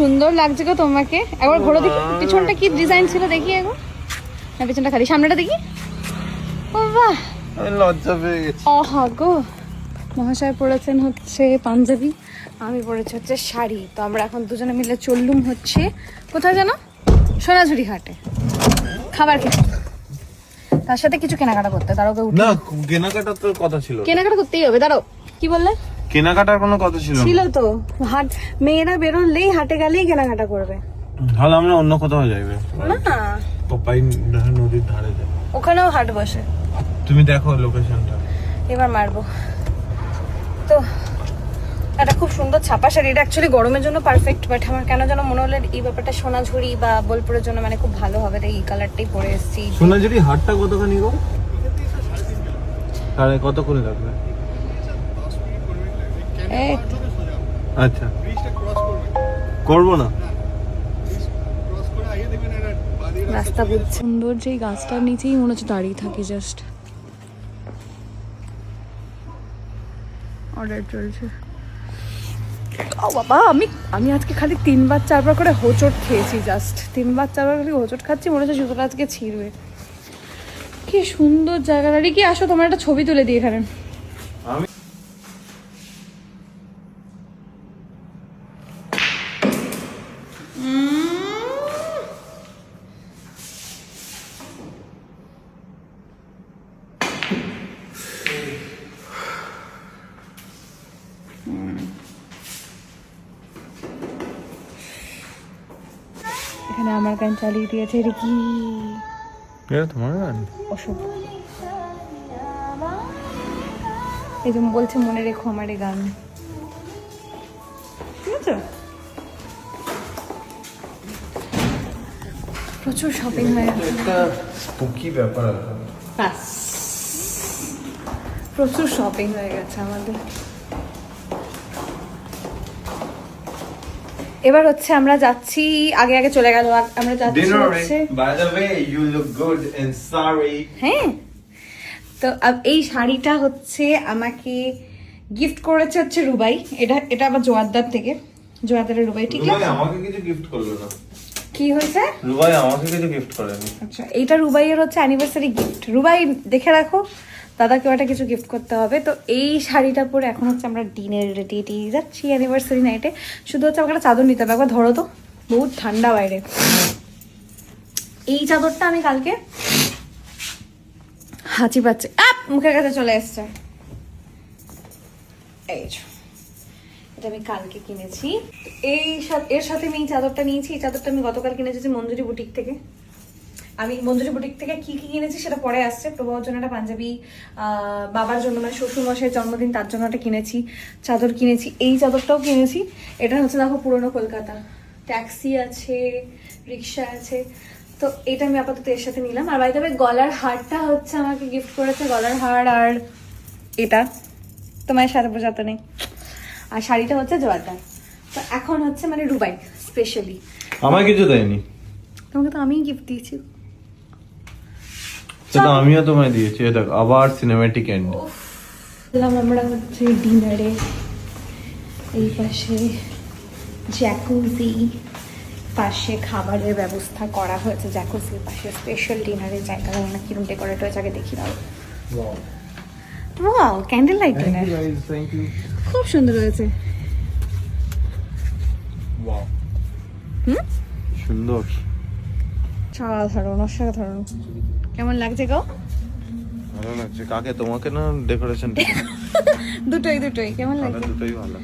সুন্দর লাগছে গো তোমাকে। একবার ঘোরো দেখি পিছনটা কি ডিজাইন ছিল, দেখি একবার। না পিছনটা খালি, সামনেটা দেখি। ও বাহ, লজ্জা পেয়ে গেছি। ওহা গো। মহাশয় পড়েছেন হচ্ছে পাঞ্জাবি, আমি পড়েছি হচ্ছে শাড়ি। তো আমরা এখন দুজনে মিলে চললুম হচ্ছে কোথায় জানো, সোনাঝুরি হাটে খাবার খেতে, তার সাথে কিছু কেনাকাটা করতে। দাঁড়াও না, কেনাকাটার তো কথা ছিল। কেনাকাটা করতেই হবে। দাঁড়াও, কি বললে? কেনাকাটার কোনো কথা ছিল ছিল তো, হাট মেয়েরা বেরোলেই হাটে গেলেই কেনাকাটা করবে। তাহলে আমরা অন্য কোথাও যাইবে না, পাপাই নদীর ধারে যাই, ওখানেও হাট বসে। তুমি দেখো লোকেশনটা। এবার মারবো তো। এটা খুব সুন্দর ছাপা শাড়ি, এটা অ্যাকচুয়ালি গরমের জন্য পারফেক্ট, বাট আমার কেন যেন মনে হলো এই ব্যাপারটা সোনাঝুরি বা বোলপুরের জন্য মানে খুব ভালো হবে, তাই এই কালারটাই পরে এসেছি। সোনাঝুরি হাটটা কতখানি গো? তাহলে কত করে লাগবে? আচ্ছা, করবো না। রাস্তা বুঝছে সুন্দর, যেই গাছটার নিচেই মনে হচ্ছে দাঁড়িয়ে থাকি জাস্ট। অর্ডার চলছে। ও বাবা, আমি আজকে খালি 3-4 করে হোঁচট খেয়েছি, জাস্ট 3-4 খালি হোঁচট খাচ্ছি, মনে হচ্ছে জুতোটা আজকে ছিঁড়বে। কি সুন্দর জায়গাটা। কি আসো, তোমার একটা ছবি তুলে দিই এখানে। এখানে আমার গান চালিয়ে দিয়েছে। এটা কি? এটা তোমার গান? অশুভ। এই যে বলছে মনে রেখো আমার এই গান, ঠিক আছে? প্রচুর শপিং হয়ে গেছে, একটা স্পুকি ব্যাপার আছে। প্রচুর শপিং হয়ে গেছে আমাদের। এবার হচ্ছে আমরা যাচ্ছি, আগে আগে চলে গেল, আমরা যাচ্ছি হচ্ছে। By the way, you look good in sari. হ্যাঁ, তো এই শাড়িটা হচ্ছে আমাকে গিফট করেছে হচ্ছে রুবাই। এটা আবার জোয়ারদার থেকে, জোয়ারদারের রুবাই, ঠিক আছে? রুবাই আমাকে কিছু গিফট করলো না। কি হয়েছে? রুবাই আমাকে কিছু গিফট করেনি। আচ্ছা, এইটা রুবাইয়ের হচ্ছে অ্যানিভার্সারি গিফট। রুবাই দেখে রাখো, দাদাকে একটা কিছু গিফট করতে হবে। তো এই শাড়িটা পরে এখন হচ্ছে আমরা ডিনের রেডি যাচ্ছি অ্যানিভার্সারি নাইটে। শুধু হচ্ছে আমাকে একটা চাদর নিতে হবে, একবার ধরো তো, বহুত ঠান্ডা বাইরে। এই চাদরটা আমি কালকে, হাঁচি পাচ্ছে, মুখের কাছে চলে এসছে। এই এটা আমি কালকে কিনেছি। এর সাথে আমি এই চাদরটা নিয়েছি। এই চাদরটা আমি গতকাল কিনেছি মঞ্জুরি বুটিক থেকে। আমি মঞ্জুরি বুটিক থেকে কি কি কিনেছি সেটা পরে আসছে। প্রভার জন্য একটা পাঞ্জাবি, বাবার জন্য মানে শ্বশুরমশাইয়ের জন্মদিন, তার জন্য একটা কিনেছি, চাদর কিনেছি। এই চাদরটাও কিনেছি। এটা হচ্ছে দেখো পুরোনো কলকাতা, ট্যাক্সি আছে, রিক্সা আছে। তো এটা আমি আপাতত এর সাথে নিলাম। আর বাই দ্য ওয়ে, গলার হারটা হচ্ছে আমাকে গিফট করেছে, গলার হার আর এটা তোমার সাথে বোঝাতে নেই। আর শাড়িটা হচ্ছে জোয়ারদার। তো এখন হচ্ছে মানে রুবাই স্পেশালি আমার কিছু দেয়নি। তোমাকে তো আমিই গিফট দিয়েছি। সেটা আমিও তোমায় দিয়েছি। এটা আবার সিনেম্যাটিক এন্ড। আমরা হচ্ছে ডিনারে, এই পাশে জ্যাকুজি, পাশে খাবারের ব্যবস্থা করা হয়েছে জ্যাকুজির পাশে। স্পেশাল ডিনারের জায়গা, না কিরকম ডেকোরেট হয়েছে আগে দেখি দাও। ওয়াও, ক্যান্ডেল লাইট ডিনার, খুব সুন্দর হয়েছে। ওয়াও, সুন্দর, সাধারণ, অসাধারণ। কেমন লাগছে গো? ভালো লাগছে। কাকে, তোমাকে না ডেকোরেশন? দুটোই কেমন লাগছে? দুটোই ভালো।